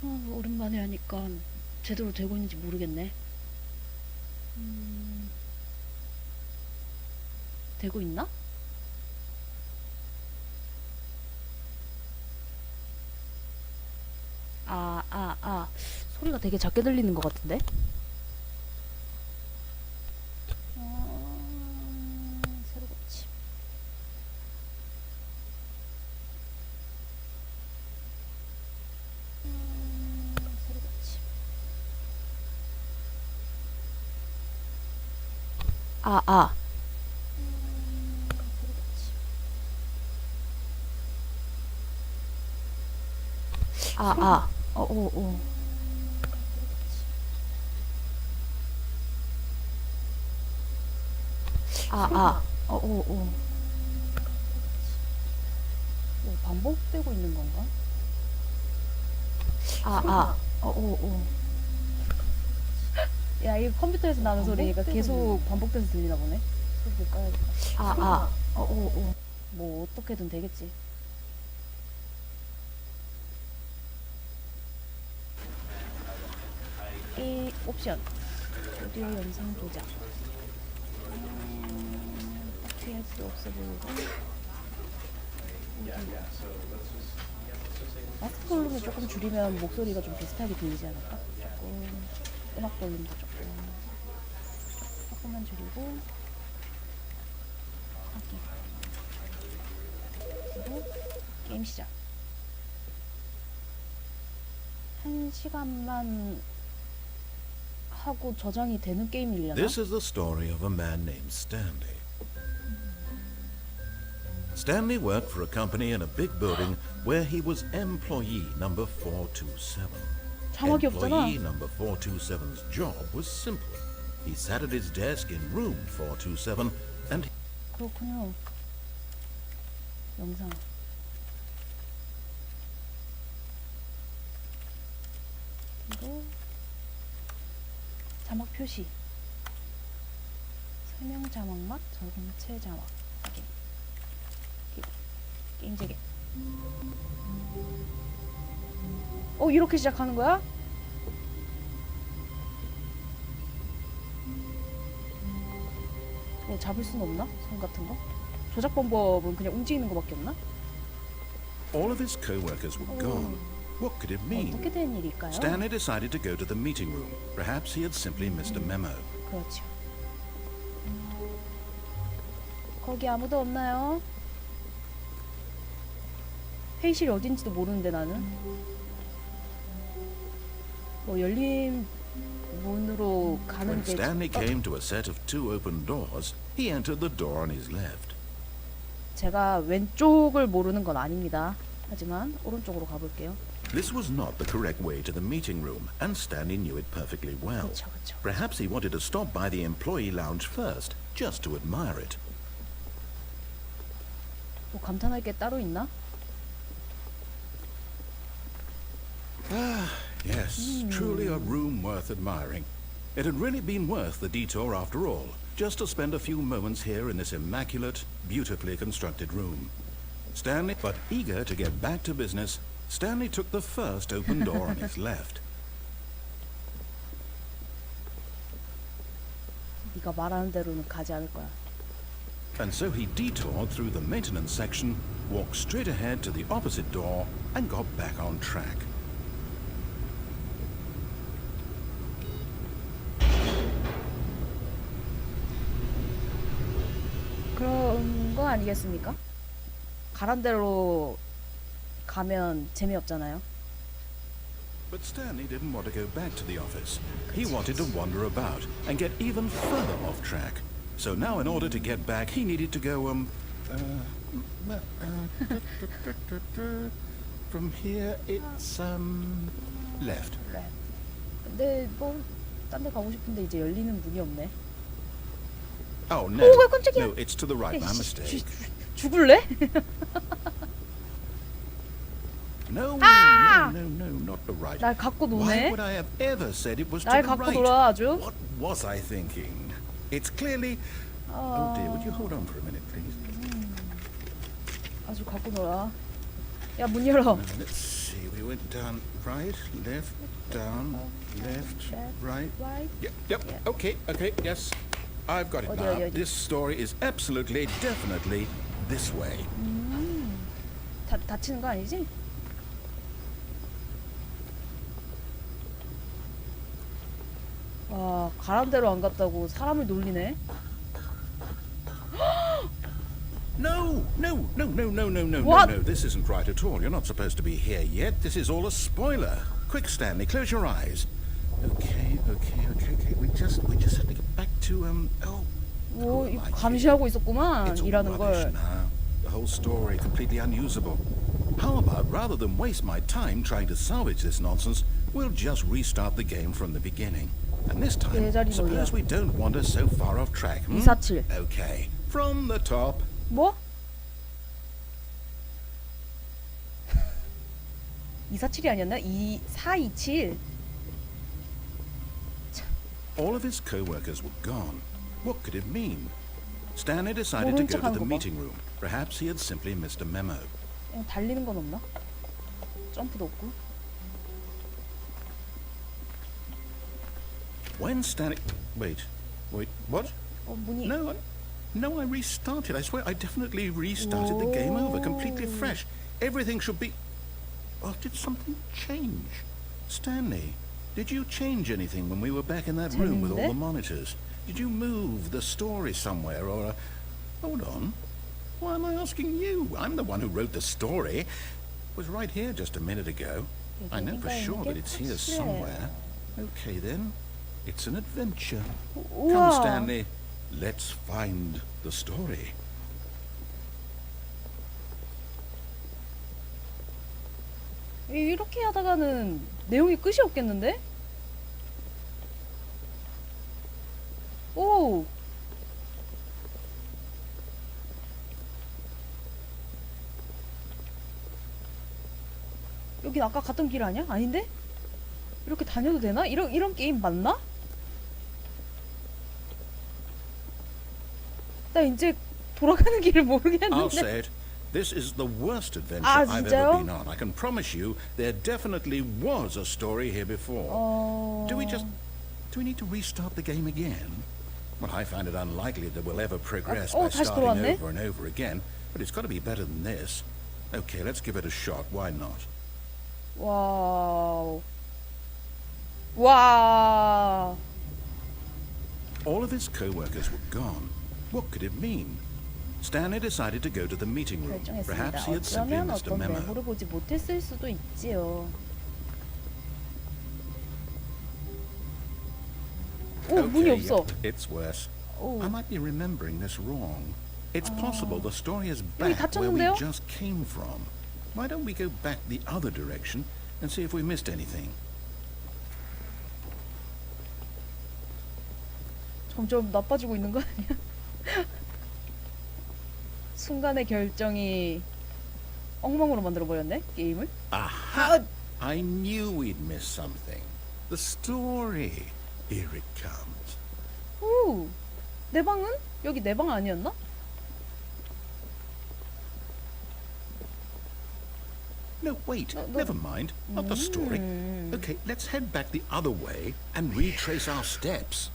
오랜만에 하니까 제대로 되고 있는지 모르겠네. 되고 있나? 소리가 되게 작게 들리는 것 같은데? 새로 고침. 새로 고침. 아, 아. 새로 고침. 오. 오. 뭐 반복되고 있는 건가? 오. 야, 이 컴퓨터에서 나는 소리가 계속 반복돼서 들리나 보네. 소리 꺼야겠다. 오. 뭐 어떻게든 되겠지. 이 옵션 오디오 영상 조작 딱히 할 필요 없어 보이고 마스크 볼륨을 조금 줄이면 목소리가 좀 비슷하게 들리지 않을까? 조금 음악 볼륨도 조금만 줄이고 하기. 그리고 게임 시작. 1시간만 하고 저장이 되는 게임이려나? This is the story of a man named Stanley. Stanley worked for a company in a big building where he was employee number 427. 자막이 없잖아. Employee number 427's job was simple. He sat at his desk in room 427 and 그렇군요. 영상. 그리고 자막 표시. 설명 자막 맛, 전체 자막 확인. 게임 재개. 이렇게 시작하는 거야? 뭐 잡을 수는 없나? 손 같은 거? 조작 방법은 그냥 움직이는 거밖에 없나? all of his co-workers were gone. What could it mean? 어떻게 된 일일까요? Stanley decided to go to the meeting room. Perhaps he had simply missed a memo. 그렇죠. 거기 아무도 없나요? 회의실이 어딘지도 모르는데 나는. 뭐 열린 문으로 가는 When 게 Stanley came to a set of two open doors, he entered the door on his left. 제가 왼쪽을 모르는 건 아닙니다. 하지만 오른쪽으로 가볼게요. This was not the correct way to the meeting room, and Stanley knew it perfectly well. 그쵸. Perhaps he wanted to stop by the employee lounge first, just to admire it. 뭐 감탄할 게 따로 있나? Yes, truly a room worth admiring. It had really been worth the detour after all, just to spend a few moments here in this immaculate, beautifully constructed room. Stanley, but eager to get back to business, Stanley took the first open door on his left. 네가 말하는 대로는 가지 않을 거야. And so he detoured through the maintenance section, walked straight ahead to the opposite door, and got back on track. 그런 거 아니겠습니까? 가란 대로 가면 재미없잖아요. But Stanley didn't want to go back to the office. He wanted to wander about and get even further off track. So now in order to get back, he needed to go, from here it's, left. 근데 뭐 딴 데 가고 싶은데 이제 열리는 문이 없네. Oh, no. 오, 깜짝이야. No, it's to the right. My mistake. 죽을래? No, not the right. 날 갖고 Why 노네. would I have ever said it was to 날 the 갖고 right? 놀아 아주. What was I thinking? It's clearly... Oh dear, would you hold on for a minute, please? 아주 갖고 놀아. 야, 문 열어. Let's see. Okay, we went down, right, left, down, left, right. right. Yep, Yeah. okay, yes. I've got it 어디, now. 어디, 어디? This story is absolutely, definitely this way. 다치는 거 아니지? 와, 가란 대로 안 갔다고 사람을 놀리네. No. What? No. This isn't right at all. You're not supposed to be here yet. This is all a spoiler. Quick, Stanley, close your eyes. Okay. We just have to get back to 오, 이거 like 감시하고 있었구만. It's all 일하는 rubbish 걸. now. The whole story completely unusable. How about rather than waste my time trying to salvage this nonsense, we'll just restart the game from the beginning. And this time, 제자리 suppose 놀이야. we don't wander so far off track. 247. Okay, from the top. 뭐? 247이 아니었나? 2427. All of his co-workers were gone. What could it mean? Stanley decided to 모른 go 척한 to the 거 봐. meeting room. Perhaps he had simply missed a memo. 그냥 달리는 건 없나? 점프도 없고. When Stanley... Wait, what? 문이 No, I restarted. I swear I definitely restarted the game over, completely fresh. Everything should be... Oh, did something change? Stanley, did you change anything when we were back in that room with all the monitors? Did you move the story somewhere or... Hold on. Why am I asking you? I'm the one who wrote the story. It was right here just a minute ago. I know for sure that it's here somewhere. Okay, then. It's an adventure. Come, 우와. Stanley. Let's find the story. 이렇게 하다가는 내용이 끝이 없겠는데? 오! 여긴 아까 갔던 길 아니야? 아닌데? 이렇게 다녀도 되나? 이런 게임 맞나? 나 이제 돌아가는 길을 I'll 모르겠는데. say it. This is the worst adventure 아, I've 진짜요? ever been on. I can promise you there definitely was a story here before. Do we need to restart the game again? Well, I find it unlikely that we'll ever progress by 다시 starting 돌아왔네? over and over again, but it's got to be better than this. Okay, let's give it a shot. Why not? 와우. 와. All of his co-workers were gone. What could it mean? Stanley decided to go to the meeting room. Perhaps he had simply 어쩌면 missed a 어떤 memo. 메모를 보지 못했을 수도 있지요. 오, 문이 Okay, 없어. it's worse. 오. I might be remembering this wrong. It's possible the story is 여기 back where we 닫혔는데요? just came from. Why don't we go back the other direction and see if we missed anything? 점점 나빠지고 있는 거 아니야? 순간의 결정이 엉망으로 만들어버렸네? 게임을? Aha! I knew we'd miss something. The story. Here it comes. 오! 내 방은? 여기 내 방 아니었나? No, wait. No. Never mind. Not the story. Okay, let's head back the other way and retrace our steps.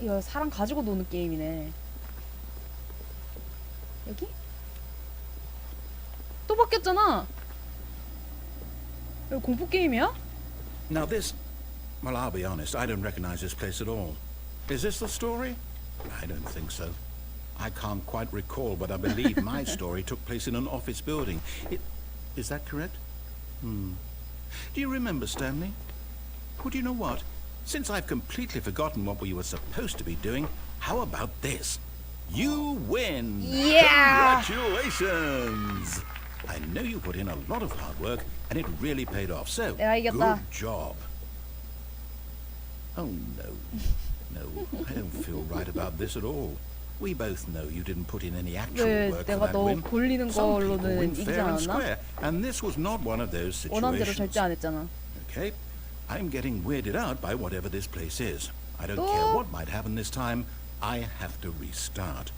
이거 사람 가지고 노는 게임이네. 여기? 또 바뀌었잖아. 이거 공포 게임이야? Now this... Well, I'll be honest. I don't recognize this place at all. Is this the story? I don't think so. I can't quite recall, but I believe my story took place in an office building. Is that correct? Do you remember, Stanley? Well, do you know what? Since I've completely forgotten what we were supposed to be doing, how about this? You win! Yeah! Congratulations! I know you put in a lot of hard work, and it really paid off, so 내가 이겼다. good job. Oh, no. No, I don't feel right about this at all. We both know you didn't put in any actual 왜 work for 내가 that 너 win. 골리는 Some people 걸로는 win 이기지 fair and 않았나? square, and this was not one of those 원하는 대로 situations. 절대 안 했잖아. Okay, I'm getting weirded out by whatever this place is. I don't 또? care what might happen this time. I have to restart.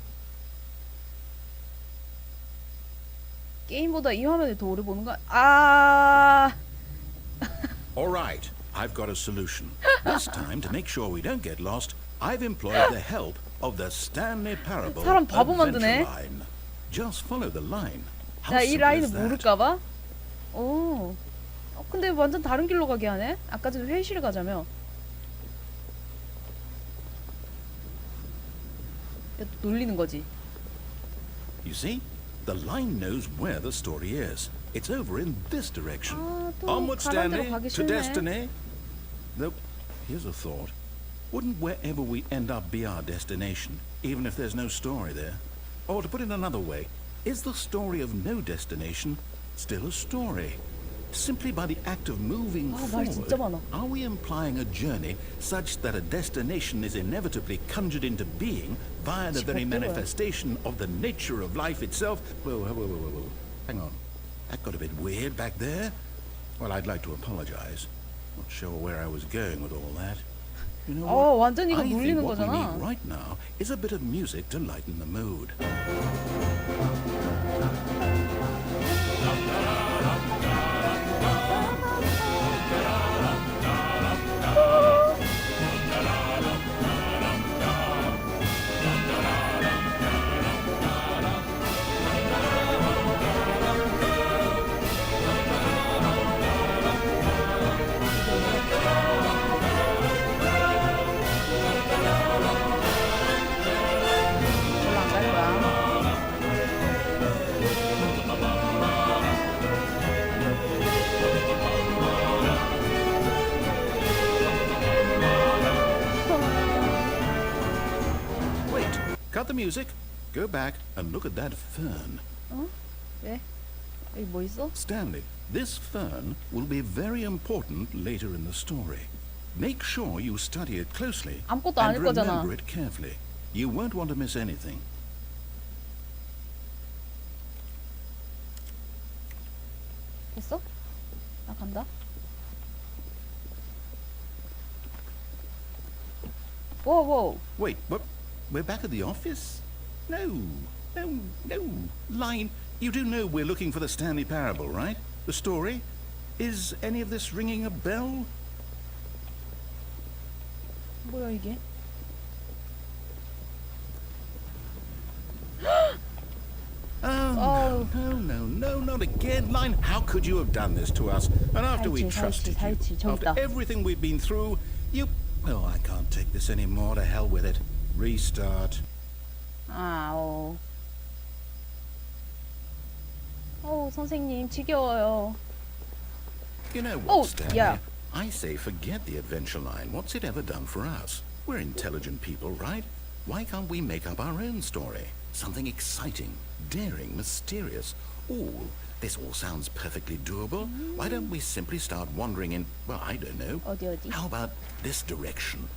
게임보다 이 화면을 더 오래 보는 거. 아. All right, I've got a solution. This time, to make sure we don't get lost, I've employed the help of the Stanley Parable 사람 바보 Adventure 만드네. Line. Just follow the line. How 나 이 simple 라인을 is that? 모를까봐? 오. 근데 완전 다른 길로 가게 하네? 아까 전에 회의실 가자며. 야, 또 놀리는 거지. You see, the line knows where the story is. It's over in this direction. 아, 또 Onward, 가란 대로 Stanley, 가기 to 싫네. destiny. Though, here's a thought. Wouldn't wherever we end up be our destination, even if there's no story there? Or to put it another way, is the story of no destination still a story? Simply by the act of moving 말 진짜 많아. forward, are we implying a journey such that a destination is inevitably conjured into being via the very 지겹더라. manifestation of the nature of life itself? Whoa. Hang on. That got a bit weird back there. Well, I'd like to apologize. Not sure where I was going with all that. You know what? 완전 이거 I think 놀리는 what we 거잖아. need right now is a bit of music to lighten the mood. 별로 안 가는 거야. Wait, cut the music. Go back and look at that fern. 왜? 여기 뭐 있어? Stanley, this fern will be very important later in the story. Make sure you study it closely 아무것도 and 아닐 거잖아. remember it carefully. You won't want to miss anything. 됐어? 나 간다. 워. Wait, what? We're back at the office? No. Line, you do know we're looking for the Stanley Parable, right? The story? Is any of this ringing a bell? 뭐야 이게? Oh, no, not again. Line, how could you have done this to us? And after we trusted you, 저기 after 있다. everything we've been through, you... Oh, I can't take this anymore. To hell with it. Restart. 선생님 지겨워요. You know what, Oh, Stanley? yeah. I say forget the adventure line. What's it ever done for us? We're intelligent people, right? Why can't we make up our own story? Something exciting, daring, mysterious. Ooh, this all sounds perfectly doable. Why don't we simply start wandering in, well, I don't know. 어디? How about this direction?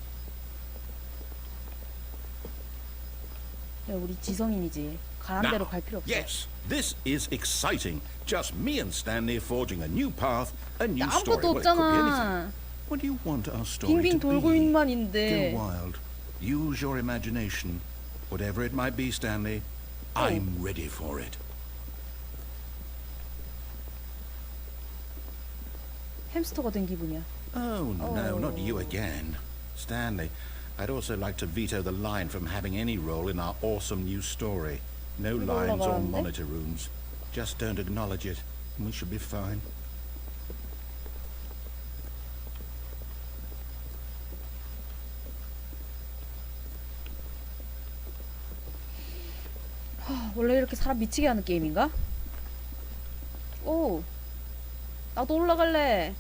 야, 우리 지성인이지. 가란 대로 갈 필요 없어. yes, this is exciting. Just me and Stanley forging a new path, a new 야, story. 아무것도 Well, it could be anything. 없잖아. What do you want our story 빙빙 to 돌고 be? 있만 Go 있는데. wild. Use your imagination. Whatever it might be, Stanley, I'm ready for it. 햄스터가 된 기분이야. Oh, no, not you Oh. again. Stanley, I'd also like to veto the line from having any role in our awesome new story. No 이거 lines or 올라가는데? monitor rooms. Just don't acknowledge it, and we should be fine. 원래 이렇게 사람 미치게 하는 게임인가? 오, 나도 올라갈래.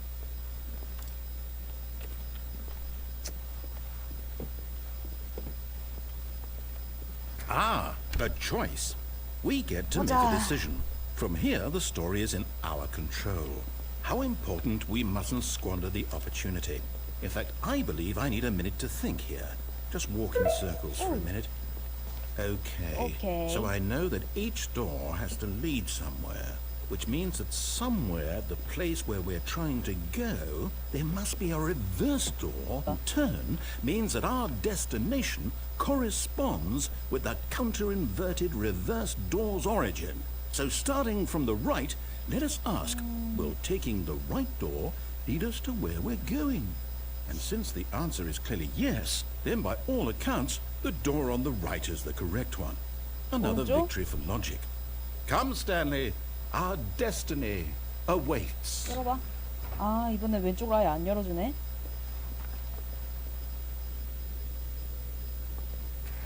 Ah, a choice. We get to make a 보자. decision. From here, the story is in our control. How important we mustn't squander the opportunity. In fact, I believe I need a minute to think here. Just walk in circles for a minute. Okay. So I know that each door has to lead somewhere, which means that somewhere at the place where we're trying to go, there must be a reverse door. Turn means that our destination corresponds with the counter-inverted reverse door's origin. So starting from the right, let us ask, will taking the right door lead us to where we're going? And since the answer is clearly yes, then by all accounts, the door on the right is the correct one. Another 오른쪽? victory for logic. Come, Stanley. Our destiny awaits. 열어봐. 아, 이번에 왼쪽으로 아예 안 열어주네.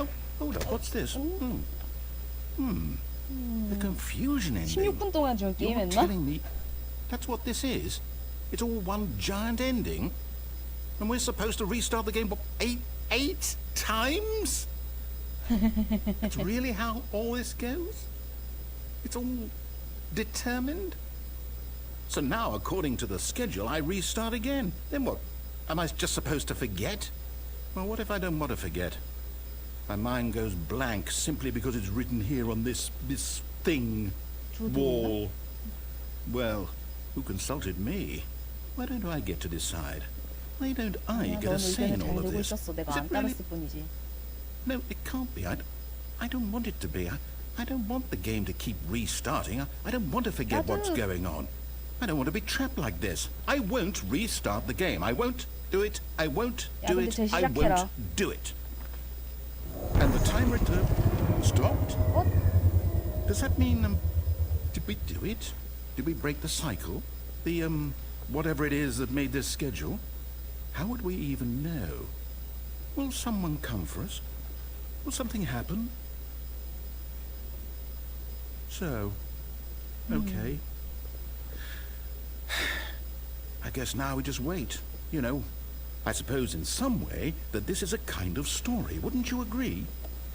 Oh, hold up. What's this? The confusion ending. 16분 동안 지금 You're 게임했나? telling me that's what this is? It's all one giant ending? And we're supposed to restart the game, what, eight times? That's really how all this goes? It's all determined? So now, according to the schedule, I restart again. Then what? Am I just supposed to forget? Well, what if I don't want to forget? My mind goes blank simply because it's written here on this thing, wall. Well, who consulted me? Why don't I get to decide? Why don't I get a 넌 say in 의견을 잘 all of 내고 this? 있었어. 내가 Is 안 it really? 따랐을 뿐이지. No, it can't be. I don't want it to be. I don't want the game to keep restarting. I don't want to forget what's 나도. going on. I don't want to be trapped like this. I won't restart the game. I won't do it. I won't 야, do 근데 it. I 재시작해라. won't do it. And the timer stopped? What? Does that mean, did we do it? Did we break the cycle? The, whatever it is that made this schedule? How would we even know? Will someone come for us? Will something happen? So, okay. I guess now we just wait. You know, I suppose in some way that this is a kind of story. Wouldn't you agree?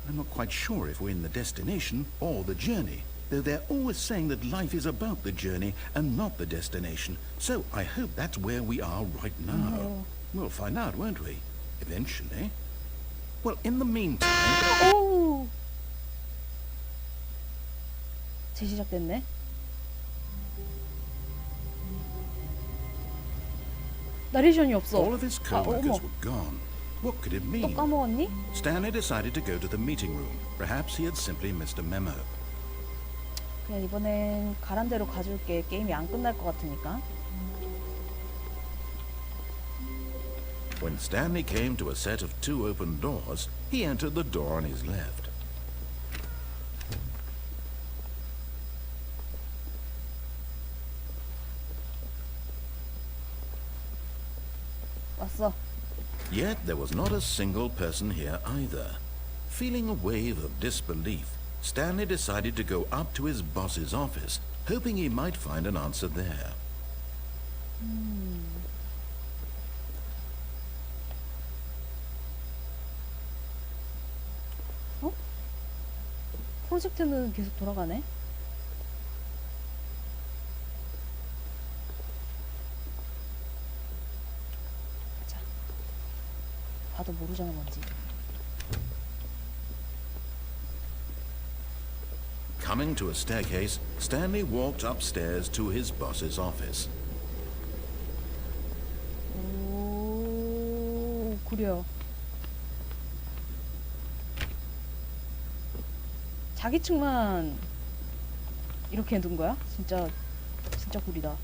I'm not quite sure if we're in the destination or the journey, though they're always saying that life is about the journey and not the destination. So I hope that's where we are right now. Oh. We'll find out, won't we? Eventually. Well, in the meantime... 오! 재시작됐네. 나레이션이 없어. All of his co-workers 어머. were gone. What could it 또 mean? 까먹었니? Stanley decided to go to the meeting room. Perhaps he had simply missed a memo. 그냥 이번엔 가란 대로 가줄게. 게임이 안 끝날 것 같으니까. When Stanley came to a set of 2 open doors, he entered the door on his left. 왔어. Yet there was not a single person here either. Feeling a wave of disbelief, Stanley decided to go up to his boss's office, hoping he might find an answer there. 어? 프로젝트는 계속 돌아가네? 자, 봐도 모르잖아 뭔지. Coming to a staircase, Stanley walked upstairs to his boss's office. 오, 그래요. 자기 층만 이렇게 해둔 거야? 진짜 구리다.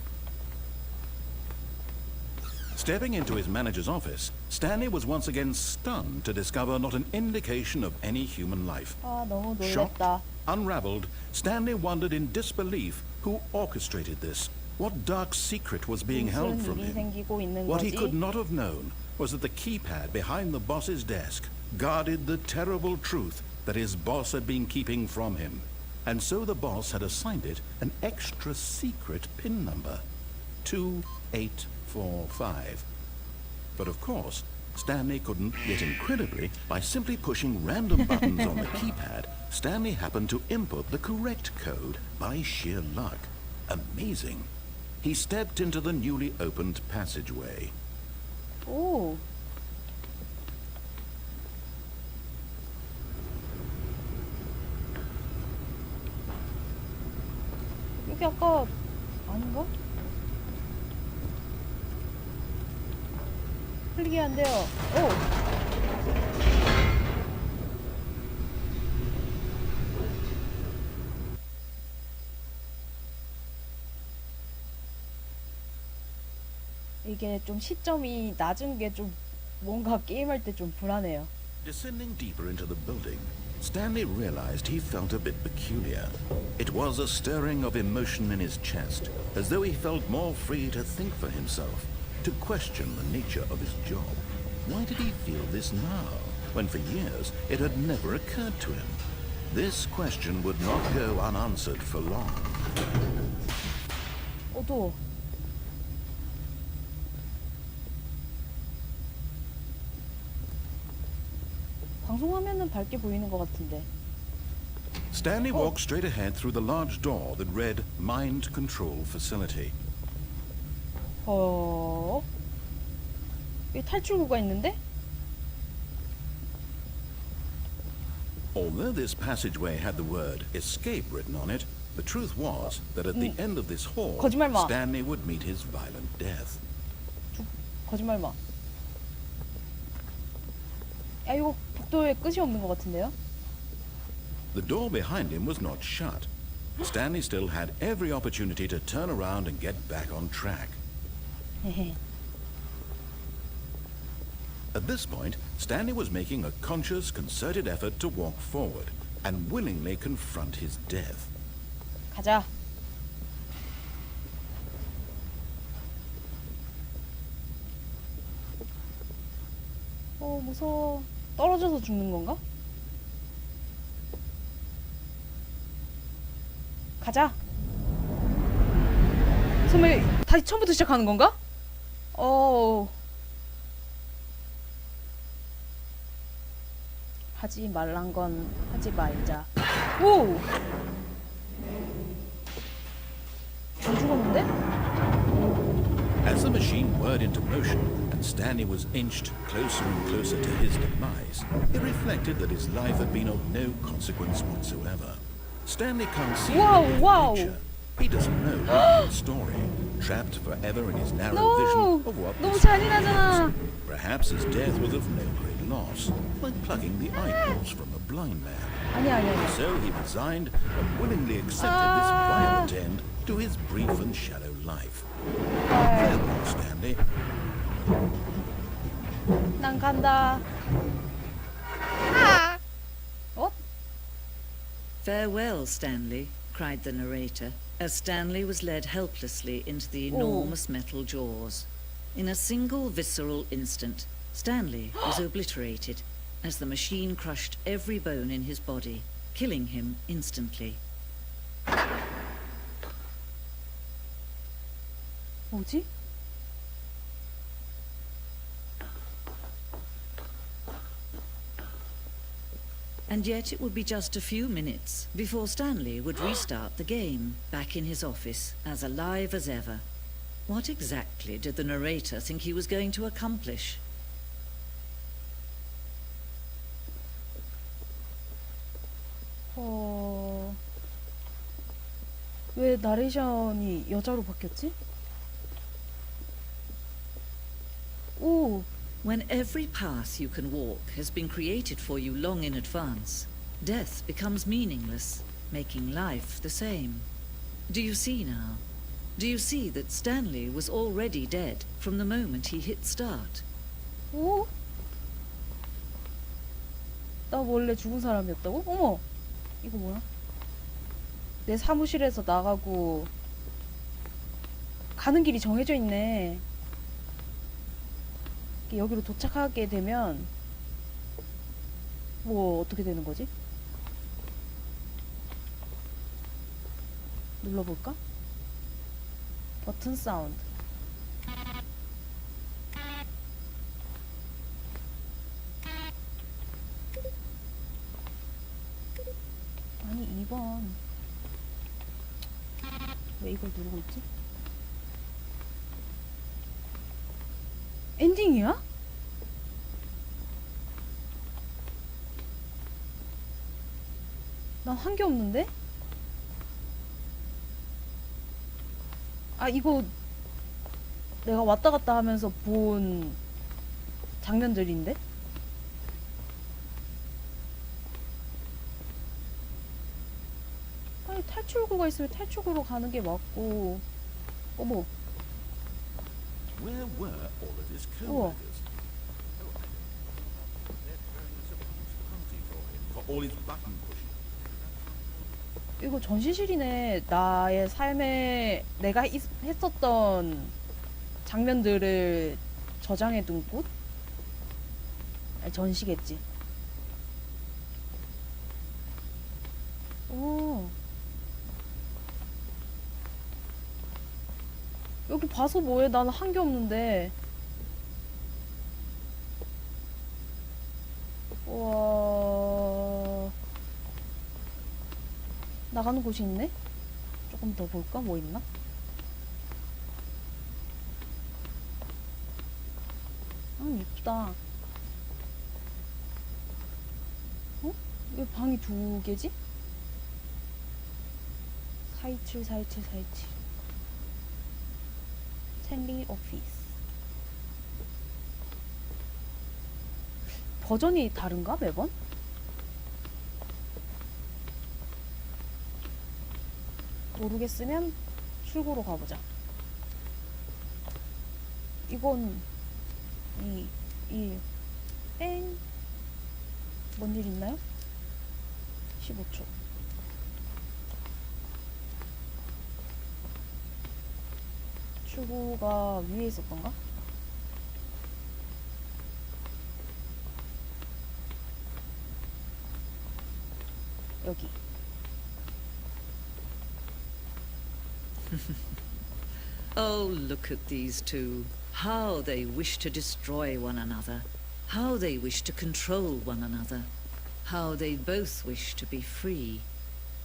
Stepping into his manager's office, Stanley was once again stunned to discover not an indication of any human life. 아, 너무 Shocked, 놀랬다. unraveled, Stanley wondered in disbelief who orchestrated this. What dark secret was being held 무슨 from 일이 him? 생기고 있는 What he 거지? could not have known was that the keypad behind the boss's desk guarded the terrible truth that his boss had been keeping from him. And so the boss had assigned it an extra secret PIN number, 2845. But of course, Stanley couldn't, yet incredibly, by simply pushing random buttons on the keypad, Stanley happened to input the correct code by sheer luck. Amazing. He stepped into the newly opened passageway. 오. 여기 아까 아닌가? 클릭이 안 돼요. 오. 이게 좀 시점이 낮은 게 좀 뭔가 게임할 때 좀 불안해요. Descending deeper into the building, Stanley realized he felt a bit peculiar. It was a stirring of emotion in his chest, as though he felt more free to think for himself, to question the nature of his job. Why did he feel this now, when for years it had never occurred to him? This question would not go unanswered for long. 어두워. 방송 화면은 밝게 보이는 것 같은데. Stanley walked straight ahead through the large door that read Mind Control Facility. 여기 탈출구가 있는데? Although this passageway had the word escape written on it, the truth was that at the end of this hall, 거짓말 마. Stanley would meet his violent death. 거짓말 마. 야, 이거 복도에 끝이 없는 것 같은데요? The door behind him was not shut. Stanley still had every opportunity to turn around and get back on track. At this point, Stanley was making a conscious, concerted effort to walk forward and willingly confront his death. 가자. 무서워. 떨어져서 죽는 건가? 가자. 설마 다시 처음부터 시작하는 건가? 하지 말란 건 하지 말자. 오! 안 죽었는데? As the machine whirred into motion and Stanley was inched closer and closer to his demise, he reflected that his life had been of no consequence whatsoever. Stanley can't see the wow. future. He doesn't know the story, trapped forever in his narrow vision of what 너무 this 잔인하잖아. Perhaps his death was of no great loss, like plucking the eyeballs from a blind man. 아니야. So he resigned and willingly accepted this violent end to his brief and shallow life. Farewell, Stanley. 난 간다. 어? Farewell, Stanley, cried the narrator, as Stanley was led helplessly into the enormous metal jaws. In a single visceral instant, Stanley was obliterated as the machine crushed every bone in his body, killing him instantly. 뭐지? And yet it would be just a few minutes before Stanley would restart the game, back in his office, as alive as ever. What exactly did the narrator think he was going to accomplish? 왜 나레이션이 여자로 바뀌었지? 오, When every path you can walk has been created for you long in advance, death becomes meaningless, making life the same. Do you see now? Do you see that Stanley was already dead from the moment he hit start? 오? 나 원래 죽은 사람이었다고? 어머! 이거 뭐야? 내 사무실에서 나가고 가는 길이 정해져 있네. 여기로 도착하게 되면 뭐 어떻게 되는 거지? 눌러볼까? 버튼 사운드. 아니 2번 왜 이걸 누르고 있지? 엔딩이야? 나 한 게 없는데? 아 이거 내가 왔다 갔다 하면서 본 장면들인데? 아니 탈출구가 있으면 탈출구로 가는 게 맞고. 어머 Where were all of his 우와. co-workers? They're throwing a surprise party for him for all his button pushing. 이거 전시실이네. 나의 삶에 내가 했었던 장면들을 저장해둔 곳? 아니, 전시겠지. 오. 여기 봐서 뭐해? 나는 한 게 없는데. 우와. 나가는 곳이 있네? 조금 더 볼까? 뭐 있나? 아, 이쁘다. 어? 왜 방이 두 개지? 427, 427, 427. 스탠리 오피스. 버전이 다른가? 매번? 모르겠으면 출구로 가보자. 이건 땡. 뭔 일 있나요? 15초. 출구가 위에 있었던가? 여기. Oh, look at these two. How they wish to destroy one another. How they wish to control one another. How they both wish to be free.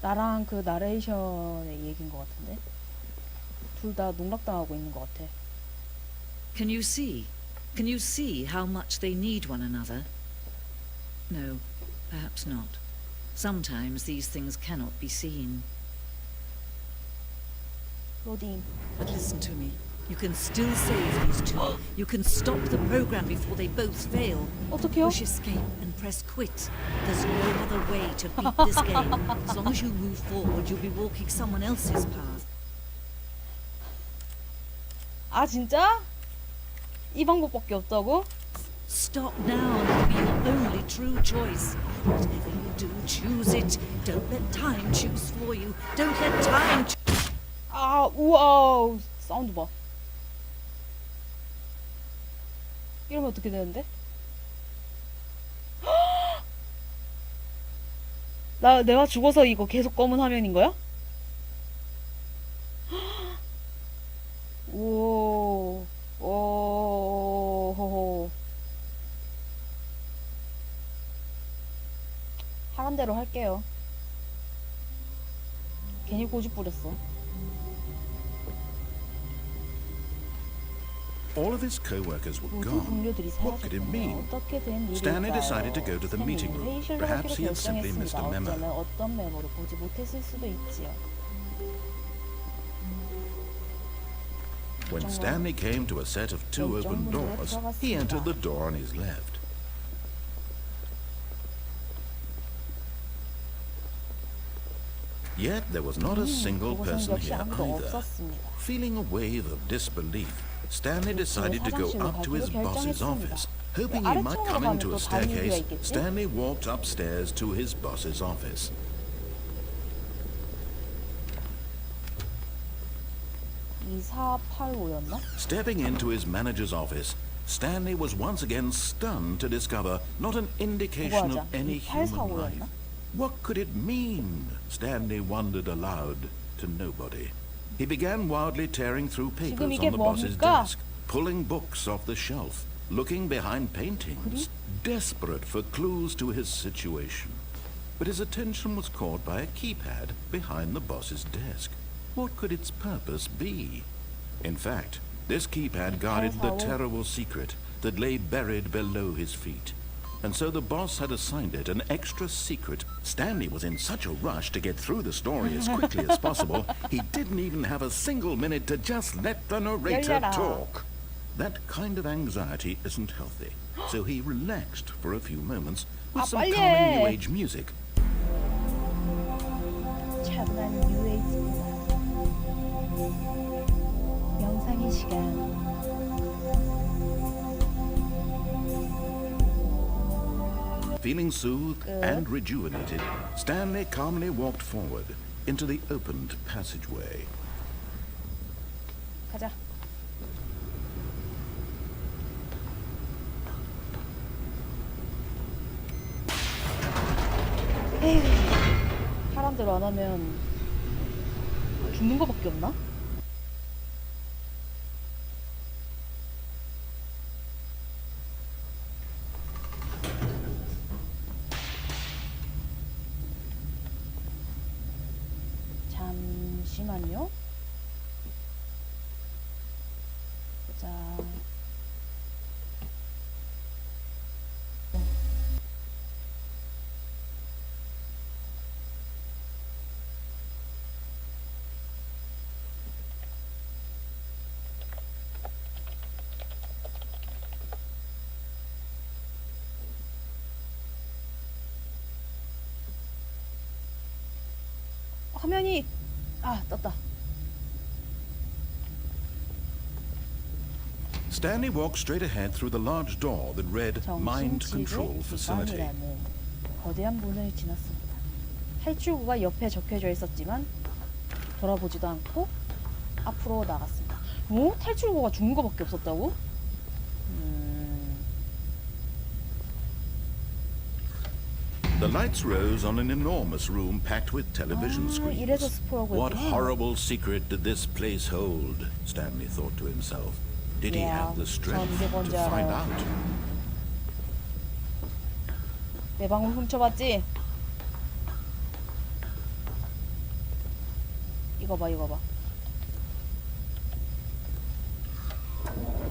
나랑 그 나레이션의 얘기인 것 같은데? 둘 다 농락당하고 있는 것 같아. Can you see? Can you see how much they need one another? No, perhaps not. Sometimes these things cannot be seen. 로딩. But listen to me. You can still save these two. You can stop the program before they both fail. 어떡해요? Push escape and press quit. There's no other way to beat this game. As long as you move forward, you'll be walking someone else's path. 아, 진짜? 이 방법밖에 없다고? Stop now and it'll be your only true choice. Whatever you do, choose it. Don't let time choose for you. Don't let time 아, 우와, 사운드 봐. 이러면 어떻게 되는데? 내가 죽어서 이거 계속 검은 화면인 거야? 오, 오, 하란 대로 할게요. 괜히 고집 부렸어. All of his co-workers were 모든 gone. 동료들이 What could it 사라졌군요. mean? 어떻게 된 일일까요? Stanley decided to go to the meeting room. 회의실로 Perhaps he 가기로 had simply missed a 결정했습니다. memo. 어쩌면 어떤 메모를 보지 못했을 수도 있지요. When Stanley came to a set of two open doors, he entered the door on his left. Yet there was not a single 그곳엔 person 역시 here 아무도 either. 없었습니다. Feeling a wave of disbelief, Stanley decided to go up to his boss's office. Hoping he might come into a staircase, Stanley walked upstairs to his boss's office. 2485였나? Stepping into his manager's office, Stanley was once again stunned to discover not an indication of any human life. What could it mean? Stanley wondered aloud to nobody. He began wildly tearing through papers on the boss's desk, pulling books off the shelf, looking behind paintings, desperate for clues to his situation. But his attention was caught by a keypad behind the boss's desk. What could its purpose be? In fact, this keypad guarded the terrible secret that lay buried below his feet. And so the boss had assigned it an extra secret. Stanley was in such a rush to get through the story as quickly as possible, he didn't even have a single minute to just let the narrator talk. That kind of anxiety isn't healthy. So he relaxed for a few moments with some calming New Age music. 차분한 뉴에이지 명상의 시간. Feeling soothed and rejuvenated, Stanley calmly walked forward into the opened passageway. 가자. 에휴, 하란 대로 안 하면 죽는 거밖에 없나? 잠시만요. 자. 화면이 떴다. Stanley walked straight ahead through the large door that read Mind Control Facility. 기관이라는 거대한 문을 지났습니다. 탈출구가 옆에 적혀져 있었지만 돌아보지도 않고 앞으로 나갔습니다. 어? 탈출구가 죽는 거밖에 없었다고? The lights rose on an enormous room packed with television 이래서 screens. 스포라고 What 했구나. horrible secret did this place hold? Stanley thought to himself. Did he have the strength 이게 to 뭔지 find 알아요. out? 내 방울 훔쳐봤지? 이거 봐, 이거 봐.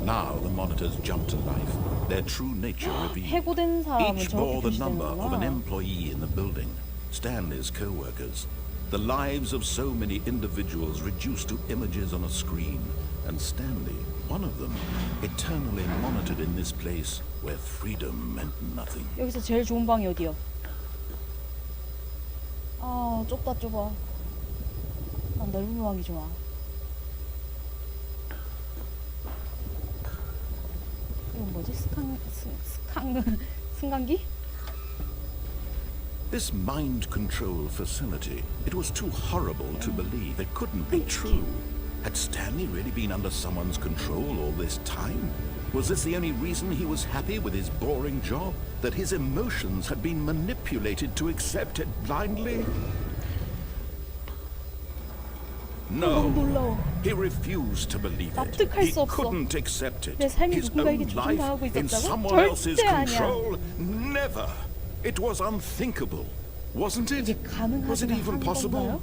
Now the monitors jumped to life, their true nature revealed. 해고된 사람은 Each 저렇게 bore the number of an 표시되는구나. employee in the building, Stanley's co-workers. The lives of so many individuals reduced to images on a screen, and Stanley, one of them, eternally monitored in this place where freedom meant nothing. 여기서 제일 좋은 방이 어디요? 좁다 좁아. 난 넓은 방이 좋아. 이건 뭐지? 승강기? This mind control facility, it was too horrible to believe. It couldn't be true. Had Stanley really been under someone's control all this time? Was this the only reason he was happy with his boring job? That his emotions had been manipulated to accept it blindly? 너무 No. 놀라워. He refused to believe it. 납득할 He 수 없어. couldn't accept it. 내 삶이 His 누군가에게 own life 조종당하고 in 있었다고? someone else's 절대 아니야. control? Never. It was unthinkable, wasn't it? 이게 Was it 가능하지는 even 않은 possible? 건가요?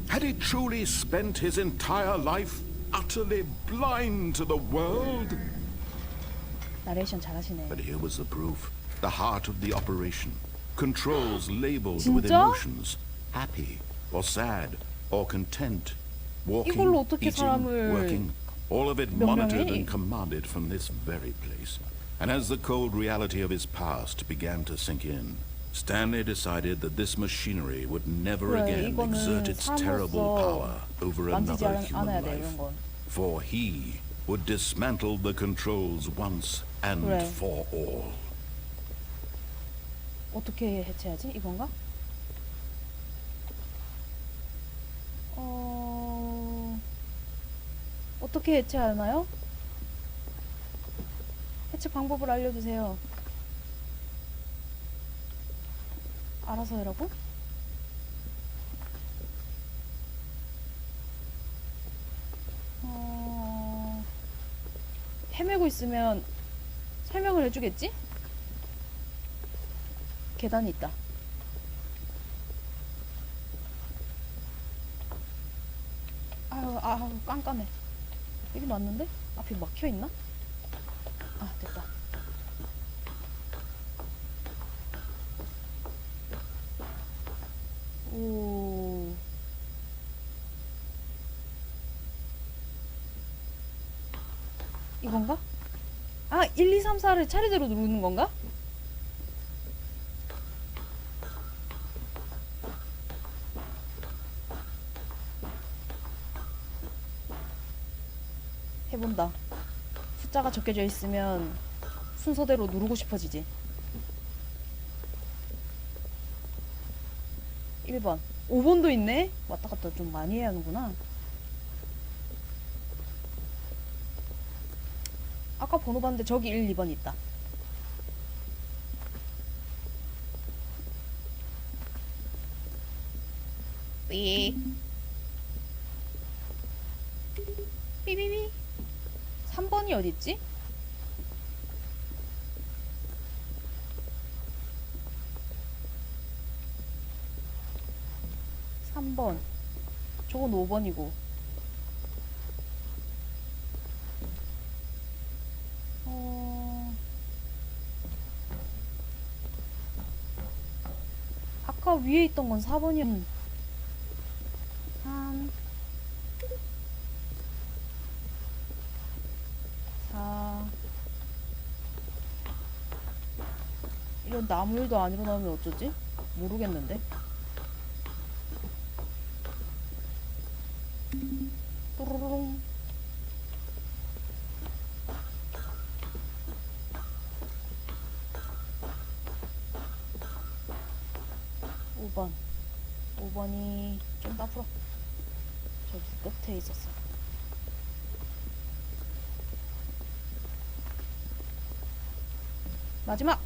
Had he truly spent his entire life utterly blind to the world? 나레이션 잘하시네. But here was the proof. The heart of the operation. Controls labeled with 진짜? emotions. Happy or sad or content. Walking, 이걸로 어떻게 eating, 사람을 working. All of it 명령해? monitored and commanded from this very place. And as the cold reality of his past began to sink in, Stanley decided that this machinery would never 그래, again 이거는 exert its terrible 사람으로서 power over 만지지 another 않아야 human 돼, life. 이런 건. For he would dismantle the controls once and 그래. for all. 어떻게 해체하지? 이건가? 어떻게 해체하나요? 해체 방법을 알려주세요. 알아서 해라고? 헤매고 있으면 설명을 해주겠지? 계단이 있다. 아유, 깜깜해. 여기 맞는데? 앞이 막혀있나? 됐다. 오. 이건가? 1, 2, 3, 4를 차례대로 누르는 건가? 해본다. 숫자가 적혀져 있으면 순서대로 누르고 싶어지지. 1번. 5번도 있네? 왔다 갔다 좀 많이 해야 하는구나. 아까 번호 봤는데 저기 1, 2번 있다. 삐. 삐삐삐. 3번이 어딨지? 저건 5번이고. 아까 위에 있던 건 4번이었는데. 3 4 이런 아무 일도 안 일어나면 어쩌지? 모르겠는데. 또로롱. 번 5번이 좀 더 앞으로. 저기 끝에 있었어. 마지막!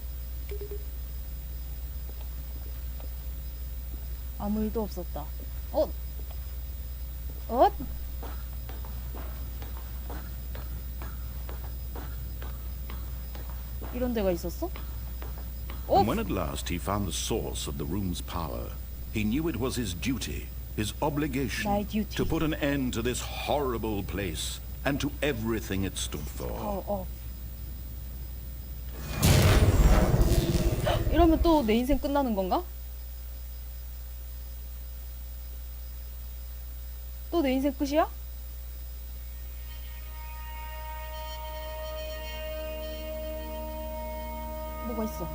아무 일도 없었다. 어? 이런 데가 있었어? And when at last he found the source of the room's power, he knew it was his duty, his obligation, 나의 duty. to put an end to this horrible place and to everything it stood for. 이러면 또 내 인생 끝나는 건가? 또 내 인생 끝이야? 뭐가 있어?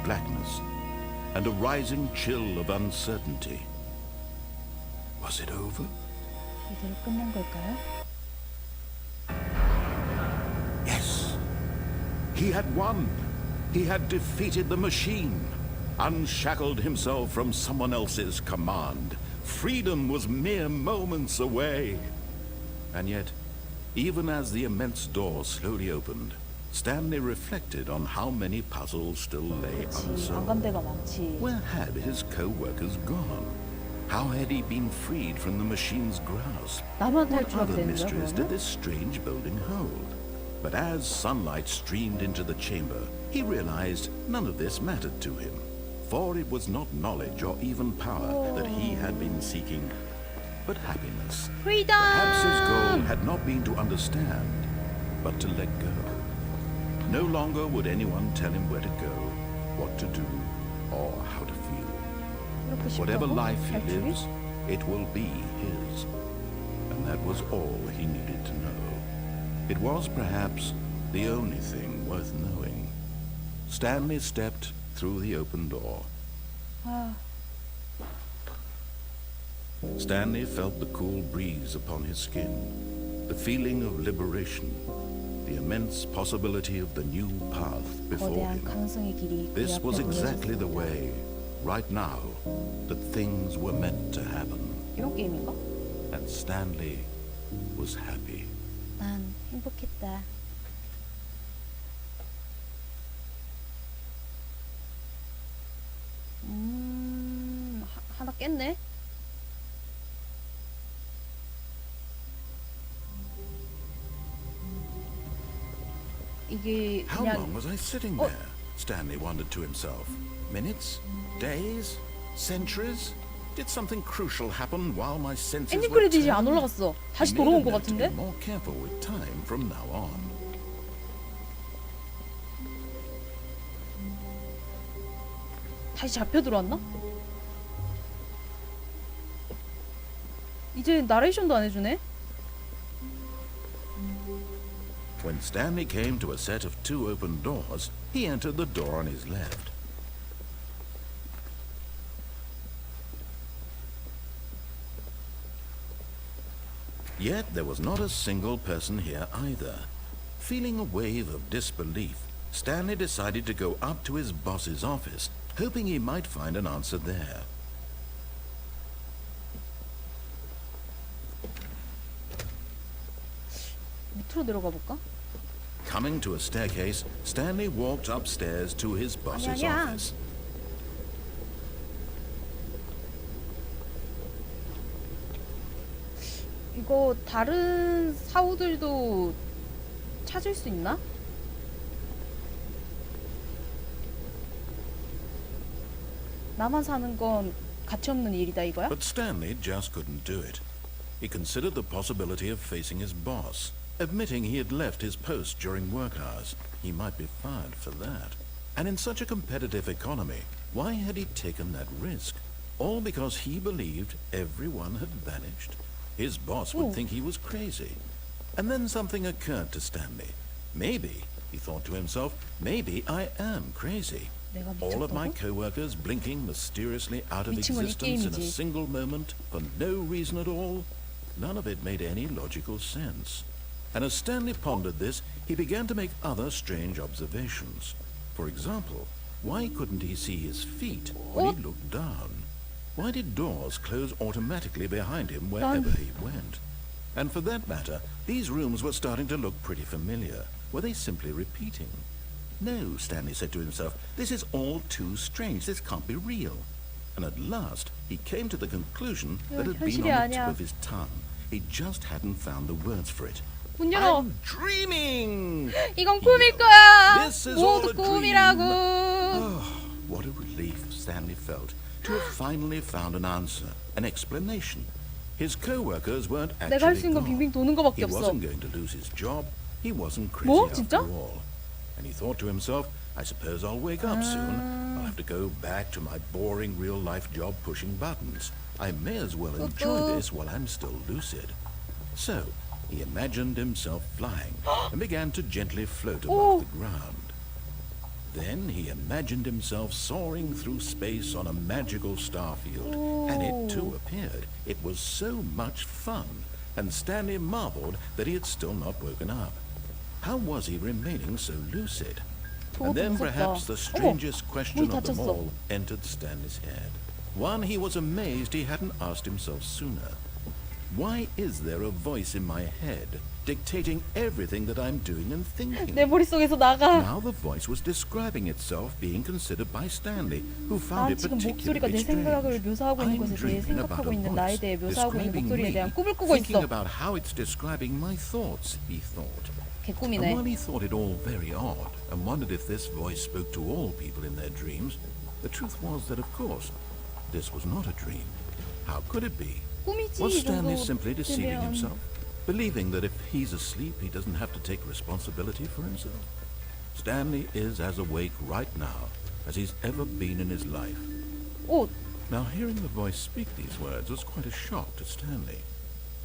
Blackness and a rising chill of uncertainty. Was it over? 이대로 끝난 걸까요? Yes. He had won. He had defeated the machine, unshackled himself from someone else's command. Freedom was mere moments away. And yet, even as the immense door slowly opened, Stanley reflected on how many puzzles still lay 그렇지. 안 unsolved. 간 데가 많지. Where had his co-workers gone? How had he been freed from the machine's grasp? 나만 What 탈출하게 other 되는 거야, mysteries did 그러면? this strange building hold? But as sunlight streamed into the chamber, he realized none of this mattered to him. For it was not knowledge or even power that he had been seeking, but happiness. Perhaps his goal 프리덤! had not been to understand, but to let go. No longer would anyone tell him where to go, what to do, or how to feel. 이렇게 Whatever 쉽다고? life he 탈출이? lives, it will be his. And that was all he needed to know. It was perhaps the only thing worth knowing. Stanley stepped through the open door. 아, Stanley felt the cool breeze upon his skin, the feeling of liberation, the immense possibility of the new path before 거대한 him. 가능성의 길이 그 This 앞에 was exactly the 보여졌습니다. way, right now, that things were meant to happen. 이런 게임인가? And Stanley was happy. 난 행복했다. 하나 깼네? 이게 How 그냥 long was I sitting Oh. there? Stanley wondered to himself. Minutes? Days? Centuries? Did something crucial happen while my senses 엔딩 were 크레딧이 안 turned? 올라갔어. 다시 I made 돌아온 a 것 note to be 같은데? more careful with time from now on. 다시 잡혀 들어왔나? 이제 나레이션도 안 해주네? When Stanley came to a set of two open doors, he entered the door on his left. Yet there was not a single person here either. Feeling a wave of disbelief, Stanley decided to go up to his boss's office, hoping he might find an answer there. 앞으로 내려가 볼까? Coming to a staircase, Stanley walked upstairs to his boss's 아니야. office. 이거 다른 사우들도 찾을 수 있나? 나만 사는 건 가치 없는 일이다 이거야? But Stanley just couldn't do it. He considered the possibility of facing his boss, admitting he had left his post during work hours. He might be fired for that. And in such a competitive economy, why had he taken that risk? All because he believed everyone had vanished. His boss would Ooh. think he was crazy. And then something occurred to Stanley. Maybe, he thought to himself, maybe I am crazy. 내가 All of my 미쳤다고? co-workers blinking mysteriously out of 미친 건 이 existence in a 게임이지. single moment for no reason at all. None of it made any logical sense. And as Stanley pondered this, he began to make other strange observations. For example, why couldn't he see his feet when he looked down? Why did doors close automatically behind him wherever he went? And for that matter, these rooms were starting to look pretty familiar. Were they simply repeating? No, Stanley said to himself, this is all too strange. This can't be real. And at last, he came to the conclusion that had been 현실이 on the tip 아니야. of his tongue. He just hadn't found the words for it. 문 열어. I'm dreaming! 이건 꿈일 거야. This is all 모두 a dream. 꿈이라고. Oh, what a relief Stanley felt to have finally found an answer, an explanation. His co-workers weren't 내가 할 수 actually 있는 건 gone. 빙빙 도는 거밖에 He 없어. wasn't going to lose his job. He wasn't crazy 뭐? after 진짜? all. And he thought to himself, I suppose I'll wake up soon. I'll have to go back to my boring real-life job pushing buttons. I may as well enjoy this while I'm still lucid. So, he imagined himself flying and began to gently float above the ground. Then he imagined himself soaring through space on a magical starfield, and it too appeared. It was so much fun, and Stanley marveled that he had still not woken up. How was he remaining so lucid? And 그것도 then 무섭다. perhaps the 어머, strangest question 문이 of them 닫혔어. all entered Stanley's head. One he was amazed he hadn't asked himself sooner. Why is there a voice in my head dictating everything that I'm doing and thinking? 내 머릿속에서 나가. Now the voice was describing itself being considered by Stanley, who found 난 it 지금 목소리가 particularly 내 생각을 strange. 묘사하고 있는 I'm 것에 대해 dreaming about 생각하고 a 있는 나에 voice 대해 묘사하고 있는 describing 목소리에 me, 대한 꿈을 꾸고 thinking 있어. about how it's describing my thoughts, he thought. And 개꿈이네. while he thought it all very odd and wondered if this voice spoke to all people in their dreams, the truth was that, of course, this was not a dream. How could it be? 꿈이지 Was 이 Stanley 정도 simply deceiving 되면. himself? Believing that if he's asleep, he doesn't have to take responsibility for himself? Stanley is as awake right now as he's ever been in his life. 오, Now, hearing the voice speak these words was quite a shock to Stanley.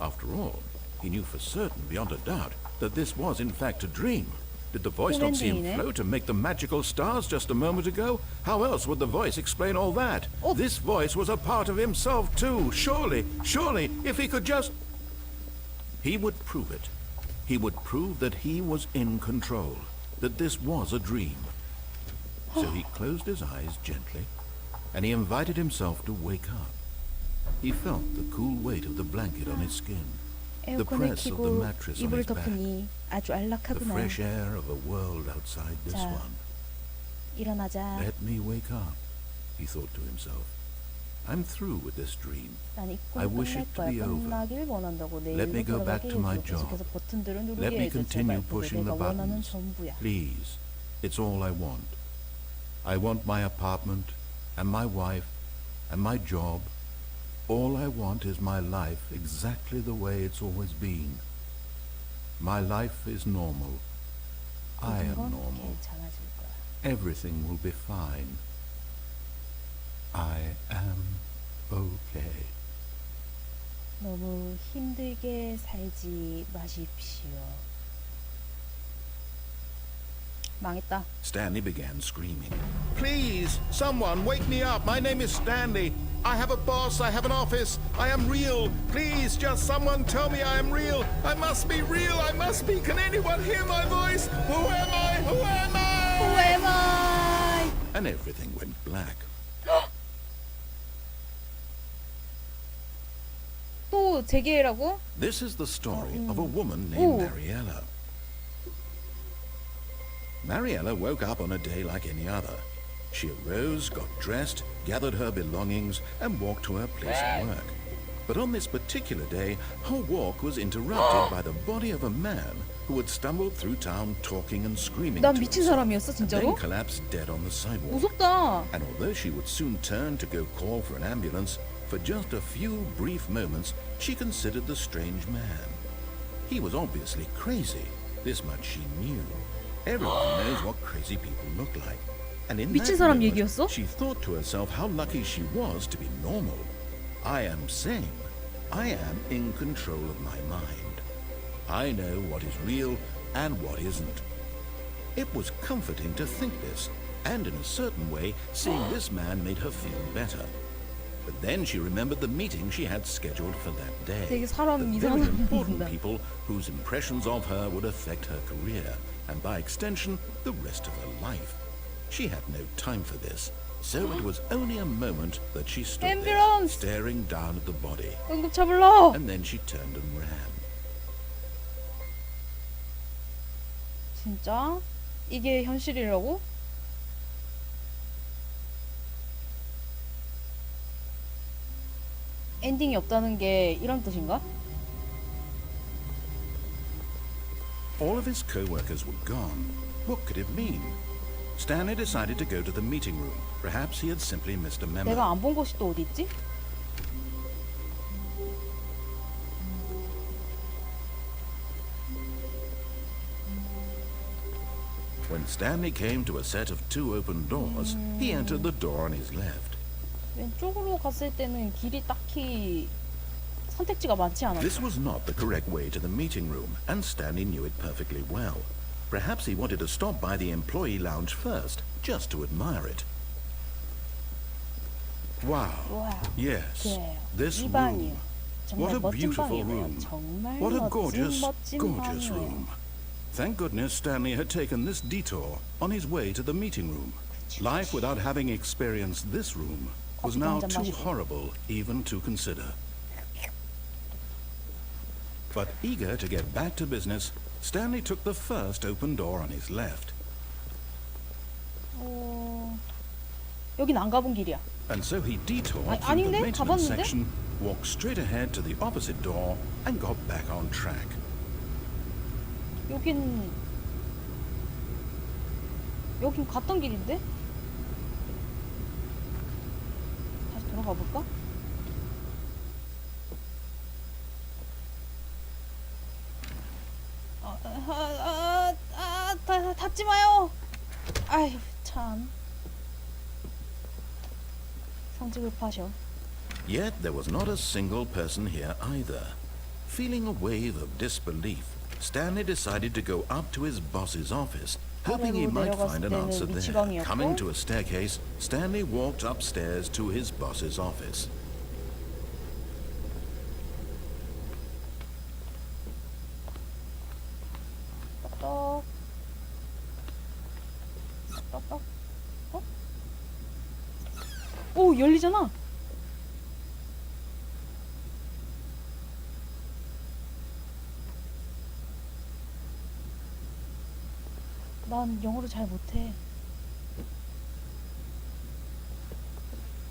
After all, he knew for certain, beyond a doubt, that this was in fact a dream. Did the voice not see him 꿈엔딩이네. float and make the magical stars just a moment ago? How else would the voice explain all that? Oh. This voice was a part of himself too. Surely, if he could just... He would prove it. He would prove that he was in control, that this was a dream. So he closed his eyes gently, and he invited himself to wake up. He felt the cool weight of the blanket on his skin, the 에어컨을 press of the 켜고 mattress on 이불을 his back, 덮으니 아주 the 안락하구나. fresh air of a world outside this 자, one. 일어나자. Let me wake up, he thought to himself. I'm through with this dream. 난 이 I 꿈 wish 끝날 it to 거야. be over. 끝나길 원한다고. Let me 내일로 go back 돌아가게 to my 해줘. job. 계속해서 버튼들을 누르게 Let me 해줘. continue 제발. 그게 pushing the 내가 원하는 buttons. 전부야. Please, it's all I want. I want my apartment, and my wife, and my job. All I want is my life exactly the way it's always been. My life is normal. I 모든 am 건 normal. 괜찮아질 거야. Everything will be fine. I am okay. 너무 힘들게 살지 마십시오. 망했다. Stanley began screaming. Please, someone, wake me up. My name is Stanley. I have a boss. I have an office. I am real. Please, just someone tell me I am real. I must be real. I must be. Can anyone hear my voice? Who am I? Who am I? Who am I? And everything went black. 또 재개라고? This is the story of a woman Ooh. named Mariella. Mariella woke up on a day like any other. She arose, got dressed, gathered her belongings, and walked to her place of work. But on this particular day, her walk was interrupted by the body of a man who had stumbled through town talking and screaming 난 to 미친 himself, 사람이었어 and then 진짜로? collapsed dead on the sidewalk. 무섭다. And although she would soon turn to go call for an ambulance, for just a few brief moments, she considered the strange man. He was obviously crazy. This much she knew. Everyone knows what crazy people look like. And in 미친 that 사람 moment, 얘기였어? she thought to herself how lucky she was to be normal. I am sane. I am in control of my mind. I know what is real and what isn't. It was comforting to think this, and in a certain way, seeing this man made her feel better. But then she remembered the meeting she had scheduled for that day. 되게 사람 The 이상한 very 사람 important 보인다. people whose impressions of her would affect her career, and by extension, the rest of her life. She had no time for this, so it was only a moment that she stood there, Ambulance! staring down at the body, 응급차 불러. and then she turned and ran. 진짜? 이게 현실이라고? 엔딩이 없다는 게 이런 뜻인가? All of his co-workers were gone. What could it mean? Stanley decided to go to the meeting room. Perhaps he had simply missed a memo. 내가 안 본 곳이 또 어디 있지? When Stanley came to a set of two open doors, he entered the door on his left. 왼쪽으로 갔을 때는 길이 딱히 선택지가 많지 않았어. This was not the correct way to the meeting room, and Stanley knew it perfectly well. Perhaps he wanted to stop by the employee lounge first, just to admire it. Wow. 와우. Yes. 그래요. This 이 방이요. room. 정말 What a 멋진 beautiful 방이에요. room. 정말 What a 멋진 gorgeous 방이에요. room. Thank goodness Stanley had taken this detour on his way to the meeting room. Life without having experienced this room was 커피도 now 한잔 too 마시고. horrible even to consider. But eager to get back to business, Stanley took the first open door on his left. 여긴 안 가본 길이야. And so he detoured 아니, through the 아닌데? maintenance 가봤는데? section, walked straight ahead to the opposite door, and got back on track. 여긴 갔던 길인데? 다시 돌아가 볼까? 닫지 마요. 아휴 참. 성직을 파셔. Yet there was not a single person here either. Feeling a wave of disbelief, Stanley decided to go up to his boss's office, hoping he 아래로 might 내려갔을 find an 때는 answer there. 미치광이었고. Coming to a staircase, Stanley walked upstairs to his boss's office. 떡. 떡. 어? 오 열리잖아. 난 영어를 잘 못해.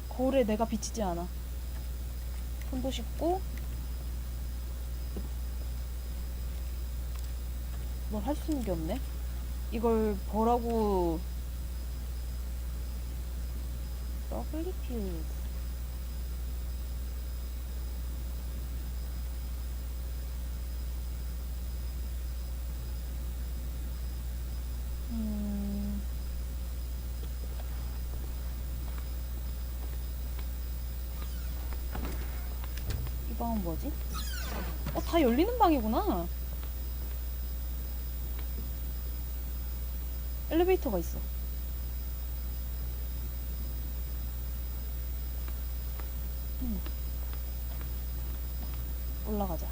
거울에 내가 비치지 않아. 손도 씻고 뭘 할 수 있는 게 없네. 이걸 보라고. 러블리 퓨즈. 이 방은 뭐지? 다 열리는 방이구나. 엘리베이터가 있어. 올라가자.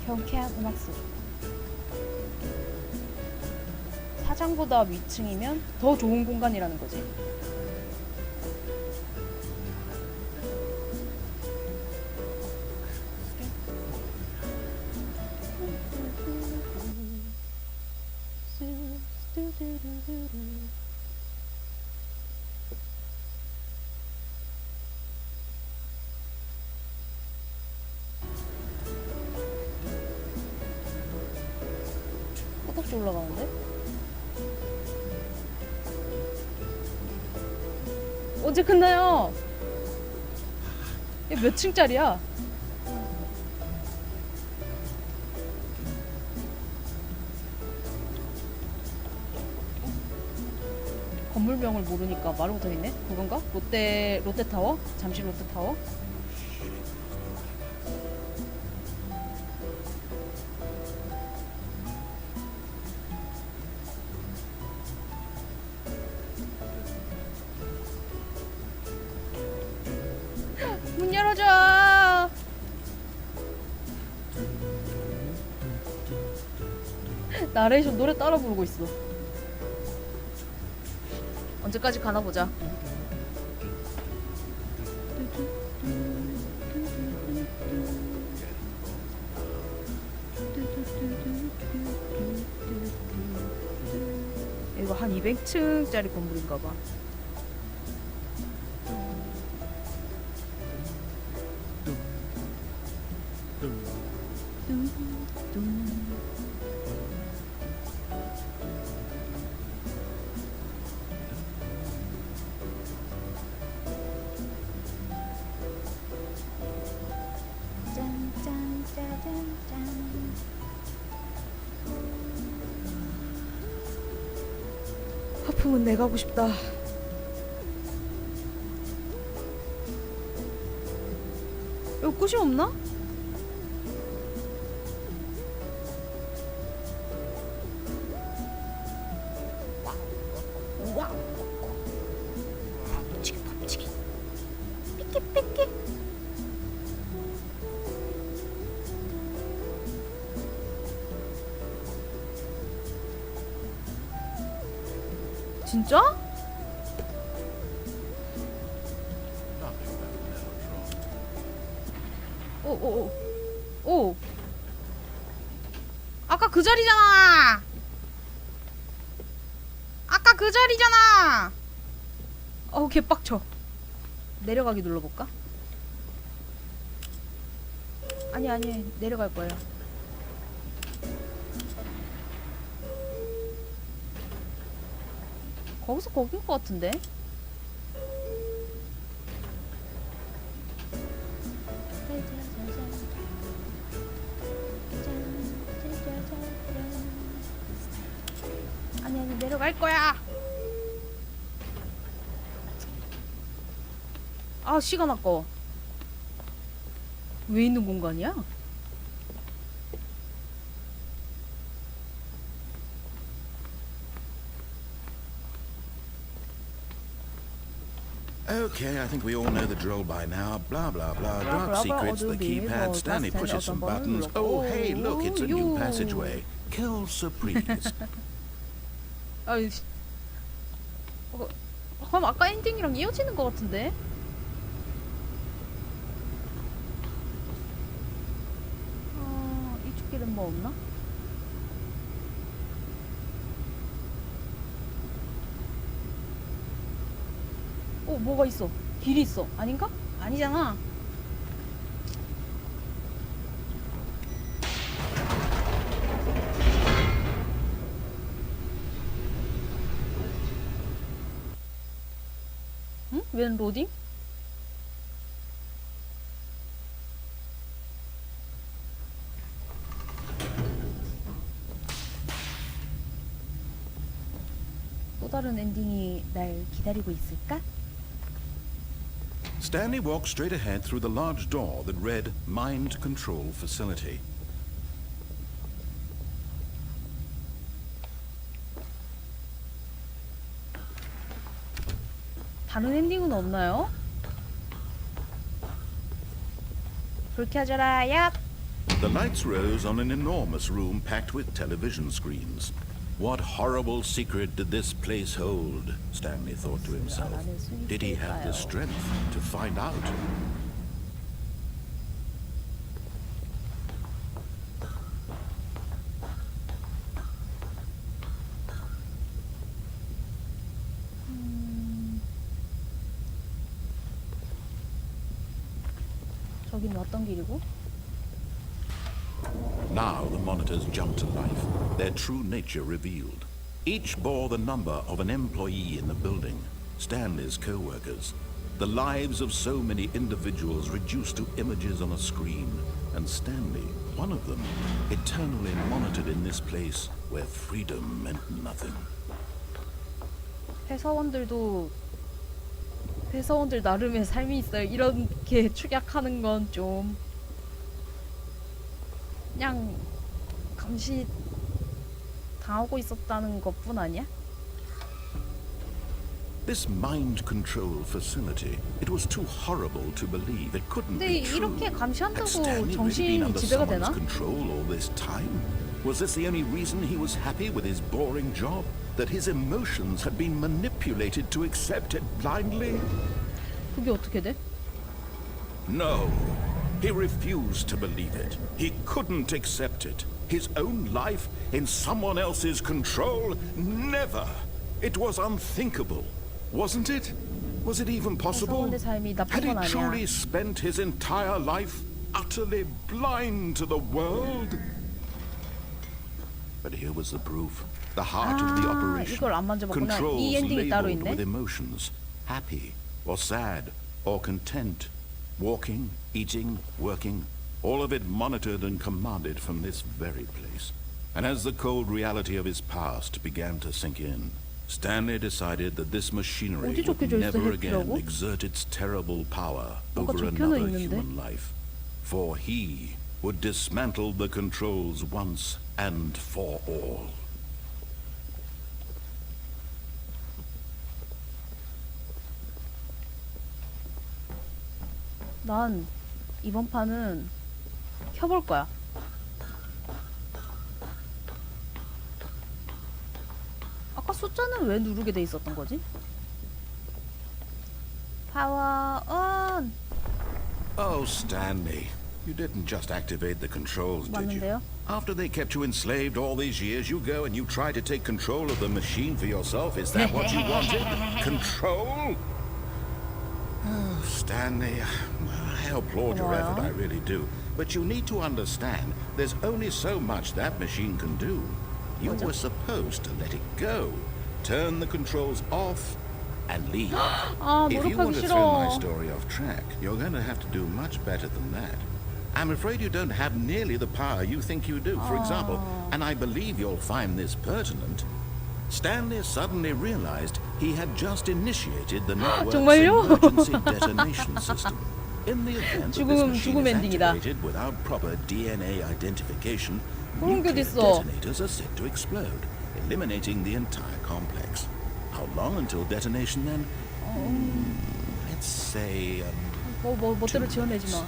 경쾌한 음악 소리. 사장보다 위층이면 더 좋은 공간이라는 거지. 끝없이 올라가는데? 언제 끝나요? 이게 몇 층짜리야? 건물명을 모르니까 말을 못하겠네? 그건가? 롯데타워? 잠실 롯데타워? 문 열어줘! 나레이션 노래 따라 부르고 있어. 언제까지 가나 보자. 이거 한 200층짜리 건물인가봐. 하품은 내가 하고 싶다. 여기 끝이 없나? 진짜? 오. 아까 그 자리잖아. 아까 그 자리잖아. 개빡쳐. 내려가기 눌러볼까? 아니 내려갈 거예요. 거기서 거긴 것 같은데? 아니 내려갈 거야. 아 시간 아까워. 왜 있는 공간이야? Okay, I think we all know the drill by now. Blah, blah, blah. Dark secrets, the keypad. Stanley pushes some buttons. Oh, hey, look, it's a new passageway. Kill surprise. 그럼 아까 엔딩이랑 이어지는 것 같은데? 이쪽 길은 뭐 없나? 뭐가 있어? 길이 있어. 아닌가? 아니잖아. 응? 웬 로딩? 또 다른 엔딩이 날 기다리고 있을까? Stanley walked straight ahead through the large door that read Mind Control Facility. 다른 엔딩은 없나요? 불 켜져라, 얍! The lights rose on an enormous room packed with television screens. What horrible secret did this place hold? Stanley thought to himself. Did he have the strength to find out? 여긴 왔던 길이고. Now the monitors jumped to life, their true nature revealed. Each bore the number of an employee in the building, Stanley's co-workers. The lives of so many individuals reduced to images on a screen, and Stanley, one of them, eternally monitored in this place where freedom meant nothing. 회사원들 나름의 삶이 있어요. 이렇게 축약하는 건 좀 그냥 감시 당하고 있었다는 것뿐 아니야? This mind control facility, it was too horrible to believe. It couldn't 근데 be true. 이렇게 Had 감시한다고 Stanley really been 정신이 under 지배가 someone's 되나? control all this time? Was this the only reason he was happy with his boring job? That his emotions had been manipulated to accept it blindly? 그게 어떻게 돼? No. He refused to believe it. He couldn't accept it. His own life in someone else's control? Never. It was unthinkable. Wasn't it? Was it even possible? 회사원의 삶이 나쁜 Had he 건 아니야. truly spent his entire life utterly blind to the world? But here was the proof. The heart of the operation. 이걸 안 만져봤구나. Controls 이 엔딩이 따로 labeled 있네. with emotions. Happy or sad or content. Walking, eating, working. All of it monitored and commanded from this very place. And as the cold reality of his past began to sink in, Stanley decided that this machinery 어디 would 적혀져 있어, never again 해피라고? exert its terrible power 뭔가 over 적혀는 another 있는데? human life. For he would dismantle the controls once and for all. 난 이번 판은 켜볼 거야. 아까 숫자는 왜 누르게 돼 있었던 거지? 파워 온! Oh, Stanley, you didn't just activate the controls, did you? 맞는데요? After they kept you enslaved all these years, you go and you try to take control of the machine for yourself. Is that what you wanted? Control? Oh, Stanley, I applaud your Well. effort, I really do. But you need to understand, there's only so much that machine can do. You were supposed to let it go, turn the controls off, and leave. 아, If you 노력하기 want to throw my 싫어. story off track, you're going to have to do much better than that. I'm afraid you don't have nearly the power you think you do. For example, and I believe you'll find this pertinent, Stanley suddenly realized he had just initiated the network's 정말요? emergency detonation system. In the event that this 죽음 machine is 엔딩이다. activated without proper DNA identification, 그런 게 nuclear 어딨어. detonators are set to explode, eliminating the entire complex. How long until detonation then? Let's say, 멋대로 지어내지 마.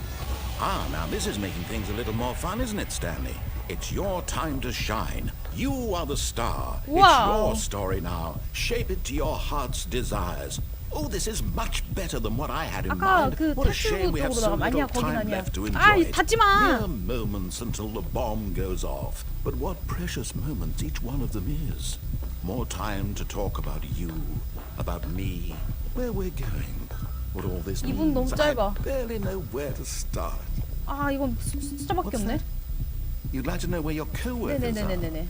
Ah, now this is making things a little more fun, isn't it, Stanley? It's your time to shine. You are the star. Wow. It's your story now. Shape it to your heart's desires. Oh, this is much better than what I had in 아까 mind. 그 What a shame we have 탈출구 so 쪽으로 나가면 little 아니야, 거긴 time 아니야. left to enjoy 아이, it. 닫지 마. Mere moments until the bomb goes off. But what precious moments each one of them is. More time to talk about you, about me, where we're going, what all this 이분 means. 너무 짧아. I barely know where to start. 아, 이건 숫자밖에 What's 없네. that? You'd like to know where your co-workers are? 네네네네네.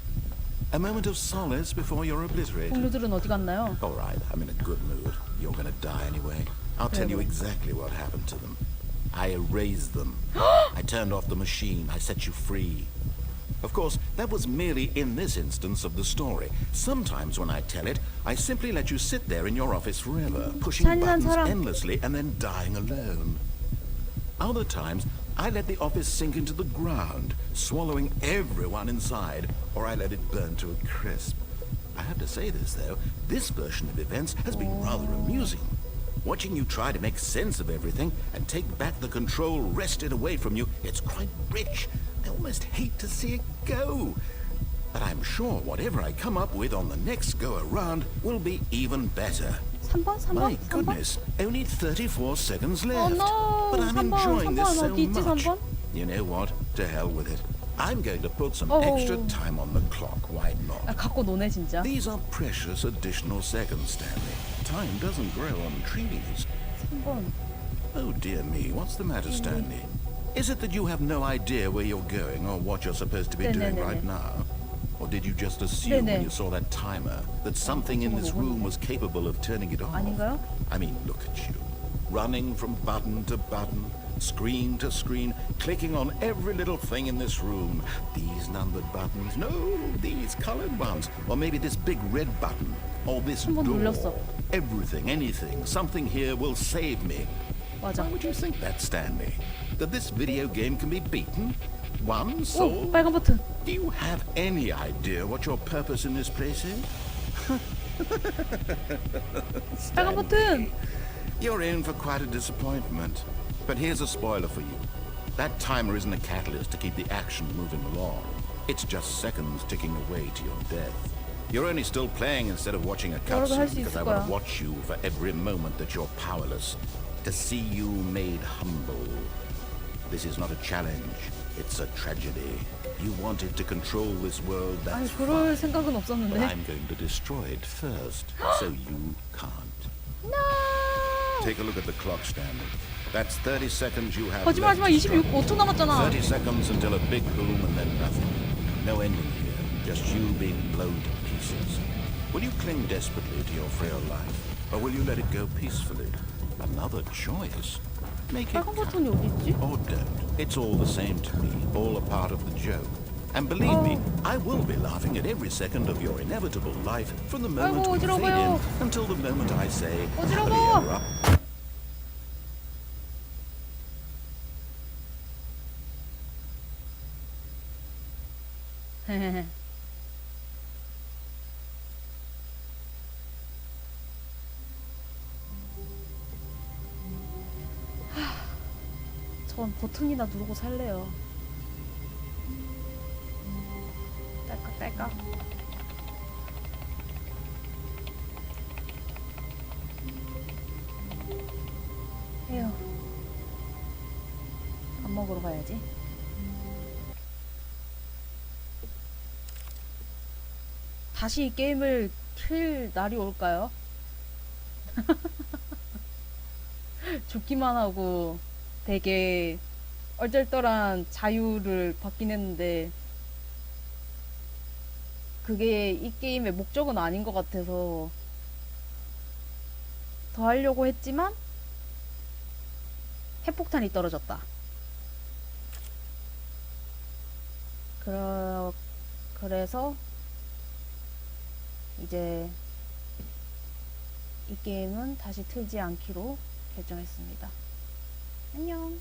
A moment of solace before you're obliterated. 동료들은 어디 갔나요? All right, I'm in a good mood. You're gonna die anyway. I'll tell you exactly what happened to them. I erased them. I turned off the machine. I set you free. Of course, that was merely in this instance of the story. Sometimes when I tell it, I simply let you sit there in your office forever, pushing 잔인한 buttons 사람. endlessly and then dying alone. Other times, I let the office sink into the ground, swallowing everyone inside, or I let it burn to a crisp. I have to say this, though, this version of events has been rather amusing. Watching you try to make sense of everything and take back the control wrested away from you, it's quite rich. I almost hate to see it go. But I'm sure whatever I come up with on the next go-around will be even better. 3번? 3번? My 3번? goodness, only 34 seconds Oh left. no! But I'm 3번, enjoying this 3번 so 어디 있지 much. 3번? You know what? To hell with it. I'm going to put some Oh. extra time on the clock. Why 아, not? 갖고 노네 진짜. These are precious additional seconds, Stanley. Time doesn't grow on trees. 3번. Oh dear me, what's the matter, Stanley? Is it that you have no idea where you're going or what you're supposed to be doing 네네네네. right now? Or did you just assume when 네네. you saw that timer that something in this room was capable of turning it off? 아닌가요? I mean, look at you. Running from button to button, screen to screen, clicking on every little thing in this room. These numbered buttons, no, these colored ones. Or maybe this big red button. Or this 한번 door. 눌렀어. Everything, anything, something here will save me. 맞아. Why would you think that, Stanley? That this video game can be beaten? Won, 오, sold? 빨간 버튼. Do you have any idea what your purpose in this place is? 빨간 버튼. You're in for quite a disappointment. But here's a spoiler for you. That timer isn't a catalyst to keep the action moving along. It's just seconds ticking away to your death. You're only still playing instead of watching a 너라도 할 cutscene 수 because 있을 I want 거야. to watch you for every moment that you're powerless. To see you made humble. This is not a challenge. It's a tragedy. You wanted to control this world, 아니, that's 그럴 fine. 생각은 But 없었는데. I'm going to destroy it first, so you can't. No! Take a look at the clock, Stanley. That's 30 seconds you have 거짓말하지 마. left to 25초 남았잖아. 30 seconds until a big boom and then nothing. No ending here, just you being blown to pieces. Will you cling desperately to your frail life, or will you let it go peacefully? Another choice. Make it 빨간 버튼이 어디 있지? or don't. It's all the same to me, all a part of the joke. And believe me, I will be laughing at every second of your inevitable life from the moment 아이고, we fade 어지러워요. in until the moment I say, 어지러워. "Hurry up." 전 버튼이나 누르고 살래요. 딸깍 딸깍. 에휴. 밥 먹으러 가야지. 다시 이 게임을 킬 날이 올까요? 죽기만 하고 되게 얼떨떨한 자유를 받긴 했는데 그게 이 게임의 목적은 아닌 것 같아서 더 하려고 했지만 핵폭탄이 떨어졌다. 그래서 이제 이 게임은 다시 틀지 않기로 결정했습니다. 안녕.